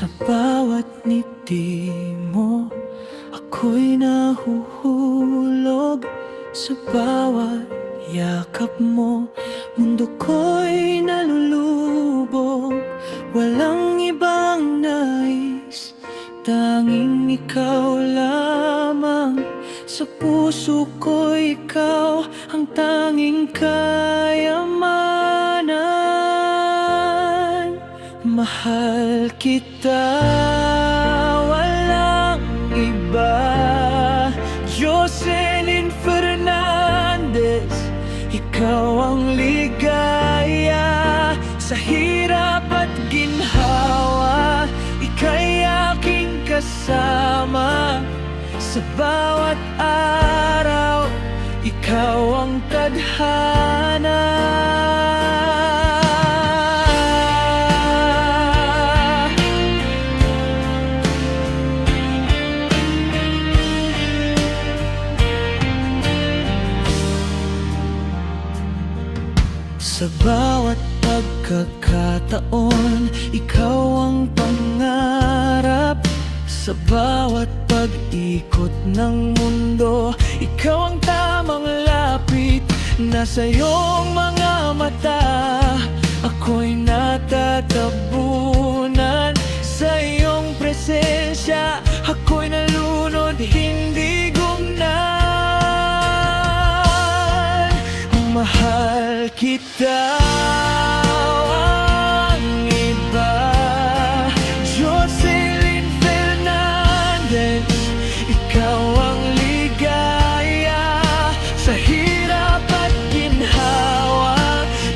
Sa bawat ngiti mo, ako'y nahuhulog. Sa bawat yakap mo, mundo ko'y nalulubog. Walang ibang nais, tanging ikaw lamang. Sa puso ko'y ikaw ang tanging kayamanan. Mahal kita, walang iba. Jocelyn Fernandez, ikaw ang ligaya. Sa hirap at ginhawa, ika'y aking kasama. Sa bawat araw, ikaw ang tadhana. Sa bawat pagkakataon, ikaw ang pangarap. Sa bawat pag-ikot ng mundo, ikaw ang tamang lapit. Nasa iyong mga mata, ako'y natatabunan. Sa iyong presensya, ako'y nalunod, hindi gumnan. Mahal kita, ang iba. Jocelyn Fernandez, ikaw ang ligaya. Sa hirap at ginhawa,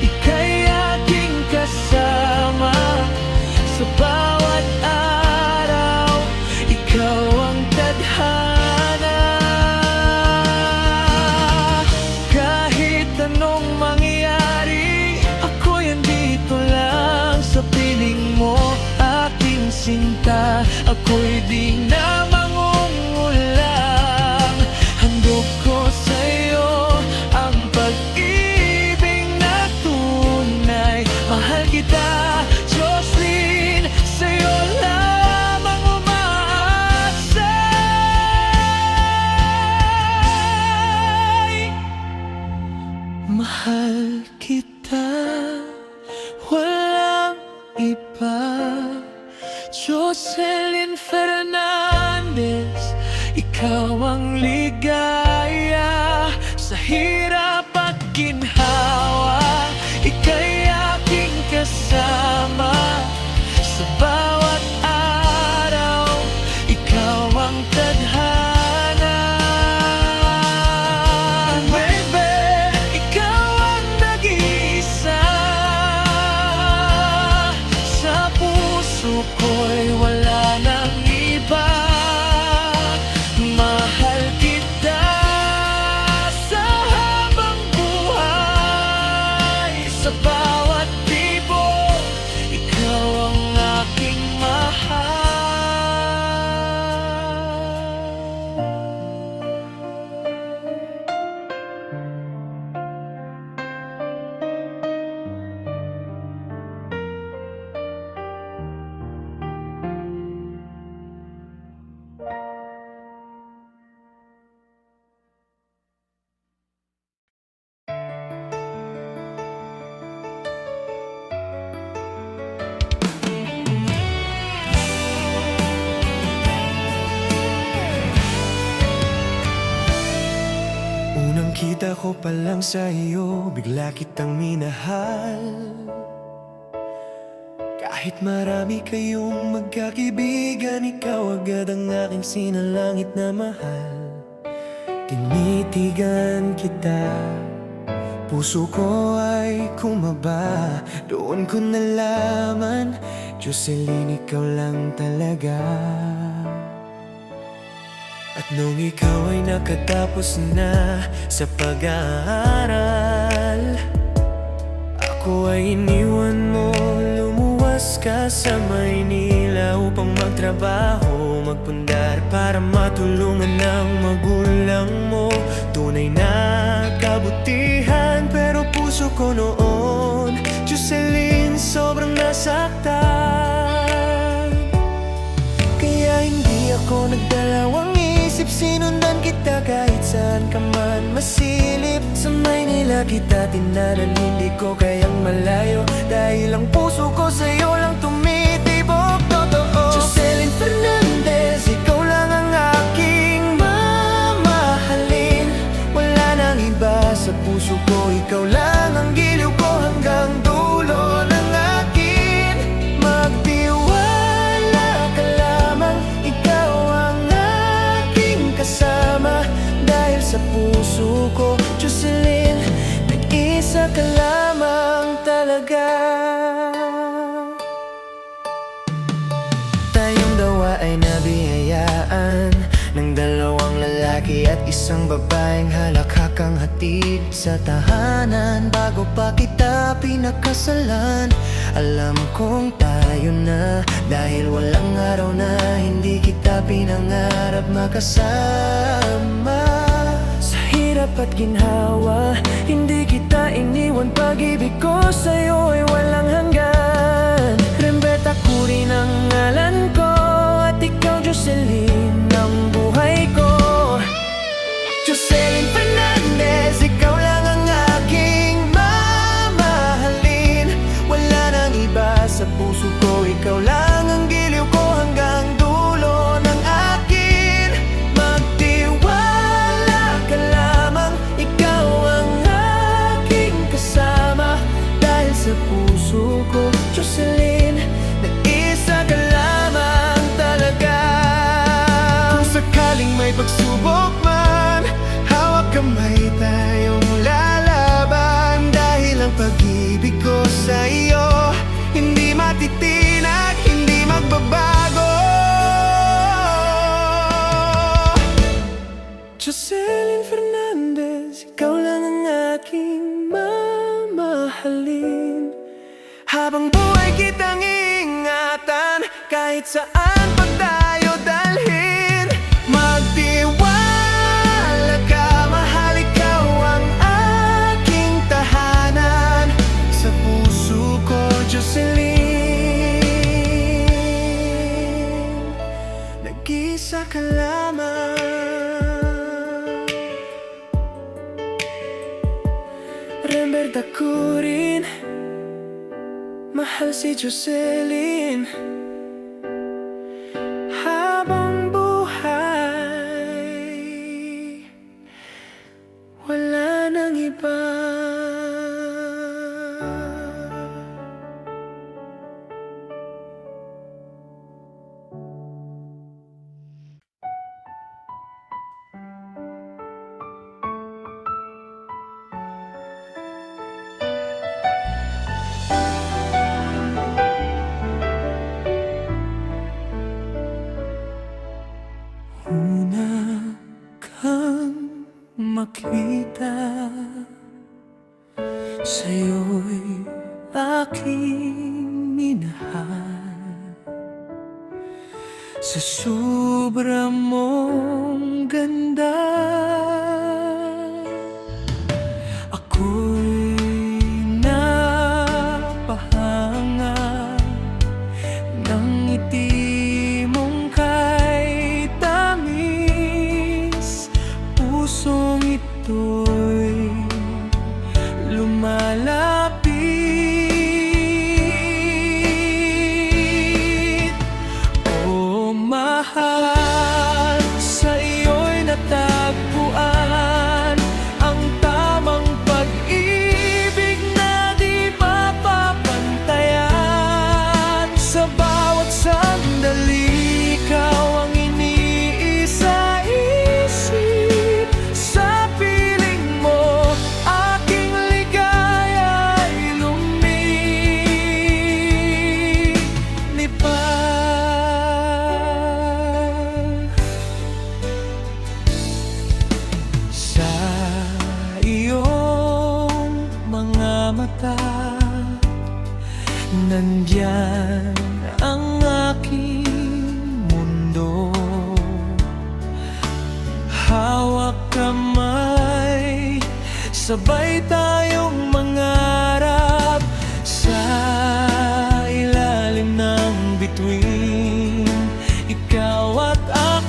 ika'y aking kasama. Sa bawat araw, ikaw ang tadhana. Kahit anong mangyari, ako'y andito lang sa piling mo, aking sinta. Ako'y di na mangungulang. Handog ko sa'yo ang pag-ibig na tunay. Mahal kita, Jocelyn, sa'yo lamang umaasay. Mahal kita, walang iba. Jocelyn Fernandez, ikaw ang ligaya. Sa hirap at ginhawa, ika'y aking kasama. Sa bawat araw, ikaw ang tadhana. Baby, ikaw ang nag-iisa. Sa puso ko'y wala nang iba. Mahal kita sa habang buhay. Sa bawat tibok, ikaw ang aking mahal. Unang kita ko pa lang sa iyo, bigla kitang minahal. Kahit marami kayong magkakaibigan, ikaw agad ang aking sinalangit na mahal. Tinitigan kita, puso ko ay kumaba. Doon ko nalaman, Jocelyn, ikaw lang talaga. At nung ikaw ay nakatapos na sa pag-aaral, ako ay iniwan mo, lumuwas ka sa Maynila upang magtrabaho, magpundar para matulungan ang magulang mo. Tunay na kabutihan, pero puso ko noon, Jocelyn, sobrang nasaktan. ako nagdalawang isip, sinundan kita kahit saan ka man masilip. Sa Maynila kita tinanan, hindi ko kayang malayo, dahil ang puso ko sa'yo lang tumitibok. Totoo, Jocelyn Fernandez, ikaw lang ang aking mamahalin. Wala nang iba sa puso ko, ikaw lang ang giliw ko hanggang dulo ng akin. Magtiwala ka lamang, ikaw ang aking kasama, dahil sa puso ko, Jocelyn, nag-isa ka lamang talaga. Tayong dalawa ay nabiyayaan ng dalawang lalaki at isang babaeng halakhakang hatid sa tahanan. Bago pa kita pinakasalan, alam kong tayo na, dahil walang araw na hindi kita pinangarap makasama. Sa hirap at ginhawa, hindi kita iniwan, pag-ibig ko sa'yo ay walang hanggan. Rembeta ko rin ang ngalan ko, at ikaw Jocelyn ang buhay ko. Jocelyn Fernandez, ikaw lang ang aking mamahalin. Wala nang iba sa puso ko, ikaw lang ang giliw ko hanggang dulo ng akin. Magtiwala ka lamang, ikaw ang aking kasama, dahil sa puso ko, Jocelyn, nag-isa ka lamang talaga. Kung sakaling may pagsubok man, hawak kamay tayong lalaban, dahil ang pag-ibig ko sa iyo hindi matitinag, hindi magbabago. Jocelyn Fernandez, ikaw lang ang aking mamahalin. Habang buhay kitang ingatan, kahit saan pa tayo dalhin. Magtiwala ka, mahal, ikaw ang aking tahanan. Sa puso ko, Jocelyn, nag-isa ka lamang. Remberta ko rin, mahal si Jocelyn. Habang buhay, wala nang iba. Una kang makita, sa'yo'y aking minahal. Sa sobra mong ganda, ako'y napahanga ng ngiti mong kay tamis. Pusong ito'y lumalapit. O mahal, sa iyo'y natagpuan ang tamang pag-ibig na di mapapantayan. Sa bawat sandali, ikaw ang iniisa-isip. Sa piling mo, aking ligaya'y lumilipad. Sa iyong mga mata, nandyan ang aking mundo. Hawak kamay, sabay tayong mangarap sa ilalim ng bituin. Ikaw at ako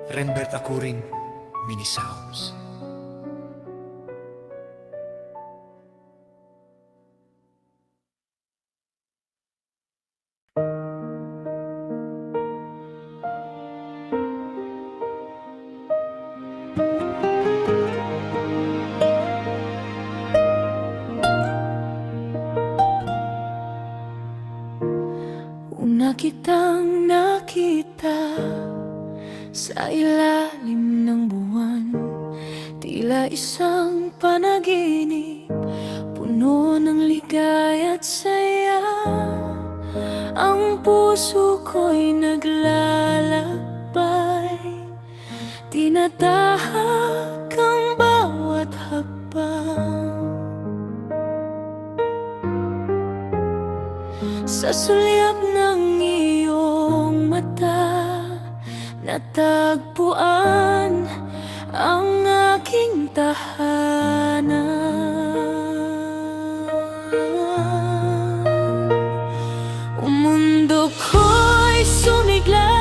Renbert Akuring, Mini Sounds. Una kitang nakita sa ilalim ng buwan, tila isang panaginip, puno ng ligaya at saya. Ang puso ko'y naglalakbay, tinatahak ang bawat hakbang. Sa sulyap ng iyong mata, natagpuan ang aking tahanan. Ang mundo ko'y sumigla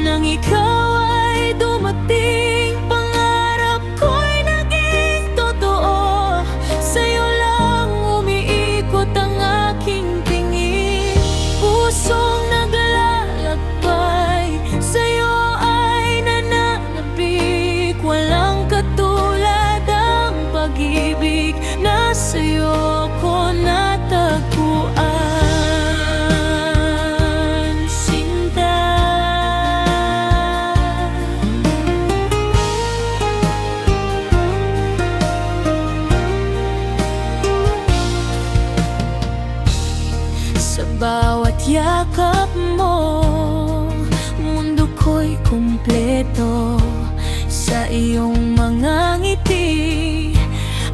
nang ikaw ay dumating. Pangarap ko'y naging totoo, sa'yo lang umiikot ang aking tingin. Pusong naglalakbay, sa'yo ay nananabik. Walang katulad ang pag-ibig na sa'yo ko natagpuan, sinta. Sa bawat yakap mo, mundo ko'y kumpleto. Sa iyong mga ngiti,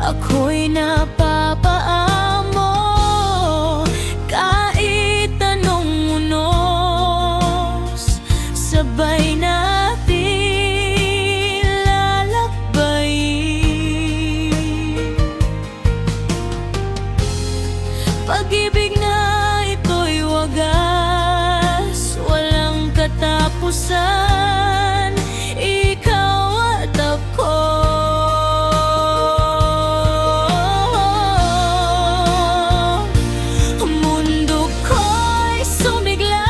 ako'y napapaamo. Kahit anong unos, sabay natin lalakbayin. Pag-ibig na ito'y wagas, walang katapusan. Ikaw at ako, ang mundo ko'y sumigla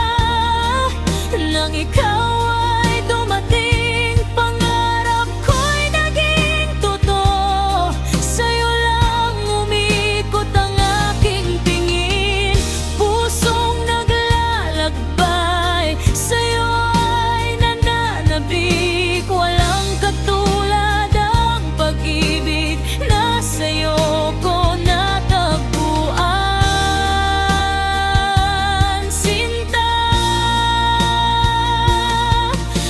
nang ikaw ay dumating. Pangarap ko'y naging totoo, sa'yo lang umikot ang aking tingin. Pusong naglalakbay, sa'yo ay nananabik. Walang katulad ang pag-ibig na sa'yo ko natagpuan, sinta.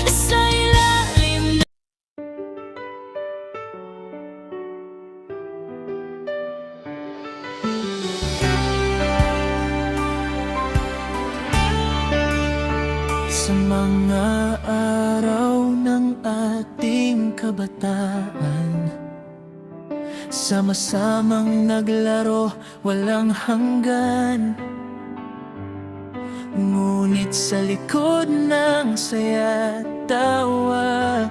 Sa ilalim ng Sa mga araw ng ating kabataan, sama-samang naglaro, walang hanggan. Ngunit sa likod ng saya at tawa,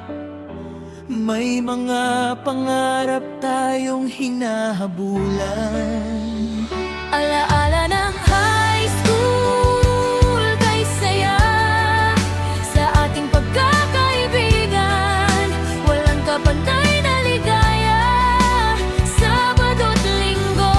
may mga pangarap tayong hinahabulan. alaala ng high school, kay saya sa ating pagkakaibigan. Walang kapantay na ligaya, Sabado't Linggo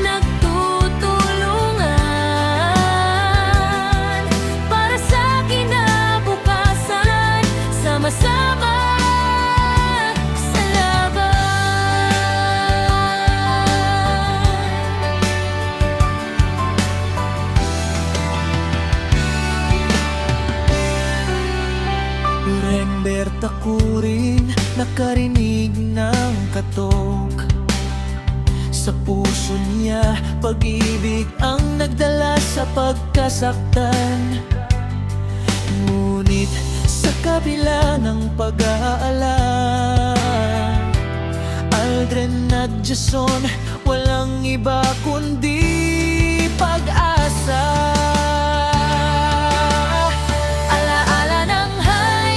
nagtutulungan para sa kinabukasan. Sama-sama sa laban. Renbert Akuring, nakarinig ng katok. Sa puso niya, pag-ibig ang nagdala sa pagkasaktan. Ngunit sa kabila ng pag-aalala, Aldrin at Jason, walang iba kundi pag-asa. Alaala ng high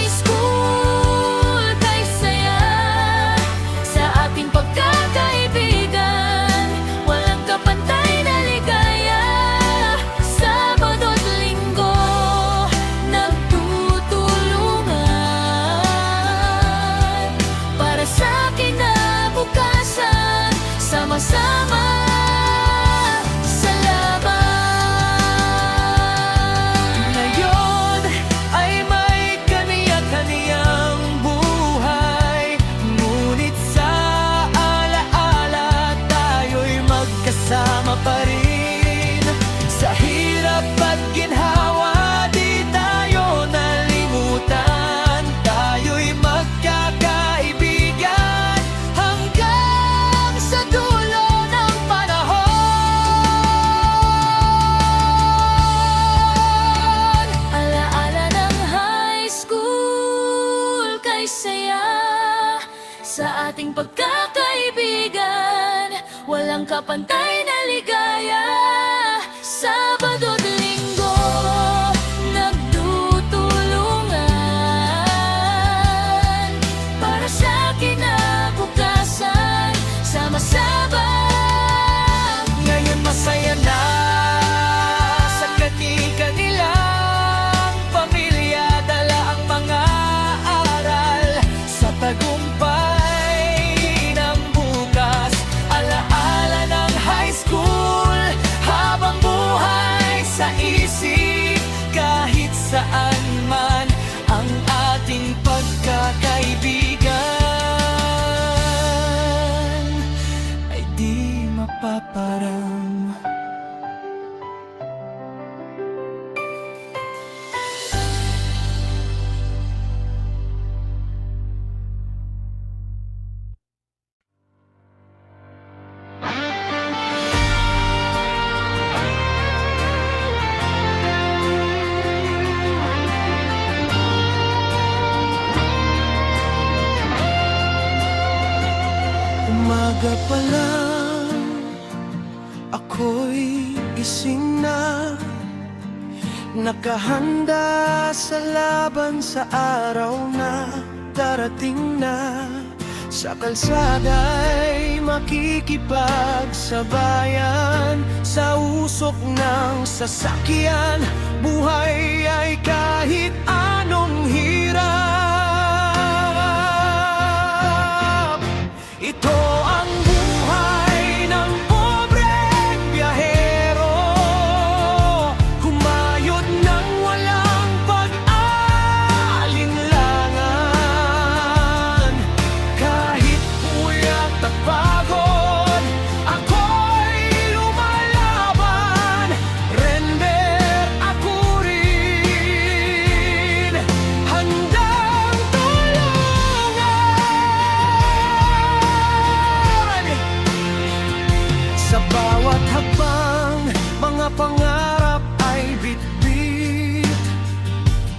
ating pagkakaibigan. Walang kapantay na ligaya. Sabado't Linggo, nagtutulungan para sa kinabukasan. Sama-sama. Ngayon masaya na sa kani-kanilang pamilya. Dala ang mga aral sa tagumpay ng bukas. Alaala ng high school habang buhay sa isip. Kahit saan man ang ating pagkakaibigan ay di mapaparang. Umaga pa lang, ako'y gising na, nakahanda sa laban sa araw na darating na. Sa kalsada'y makikipagsabayan, sa usok ng sasakyan. Buhay ay kahit anong hirap. Ito ang buhay ng pobreng biyahero, kumayod ng walang pag-alinlangan. Kahit puyat at pagod, ako'y lumalaban. Render ako rin, handang tulungan. Sa bawat hakbang, mga pangarap ay bitbit.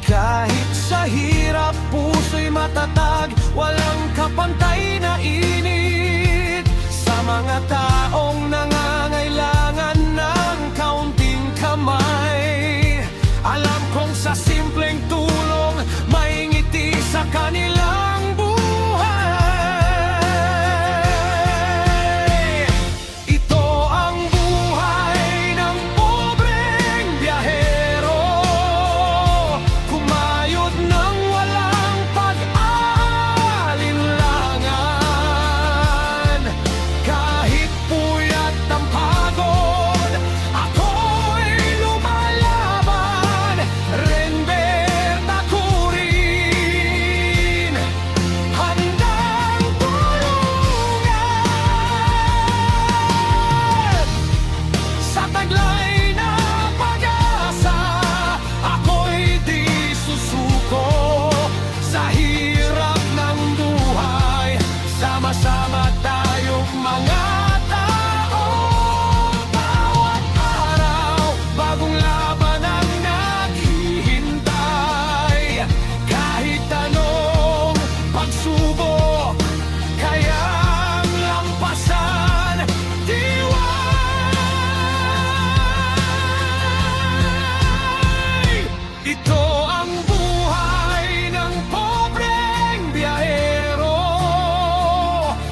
Kahit sa hirap, puso'y matatag. Walang kapantay na init. Sa mga taong nangangailangan ng kaunting kamay, alam kong sa simpleng tulong may ngiti sa kanilang buhay. Ito ang buhay ng pobreng biyahero, kumayod ng walang pag-alinlangan. Kahit puyat ang pagod, ako'y lumalaban. Render ako rin, handang tulungan. Sa taglay na pag-asa, ako'y di susuko. Sa hirap ng buhay, sama-sama tayong mga tao. Bawat araw, bagong laban ang naghihintay. Kahit anong pagsubok, kayang lampasan. Tiway! Ito ang buhay ng pobreng biyahero,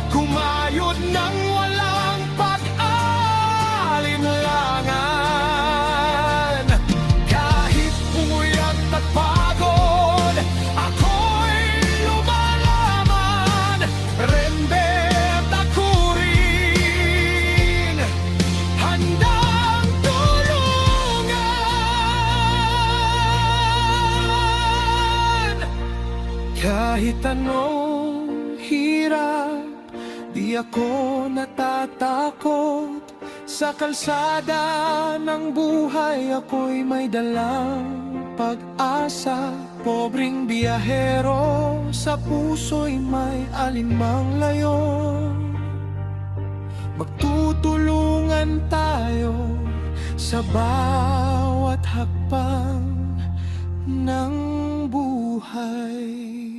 kumayod ng walang pag-alinlangan. Kahit puyat at pagod, ako'y lumalaban. Render ako rin, handang tulungan. Kahit anong hirap, di ako natatakot. Sa kalsada ng buhay, ako'y may dalang pag-asa. Pobreng biyahero, sa puso'y may alinmang layon. Magtutulungan tayo sa bawat hakbang ng buhay.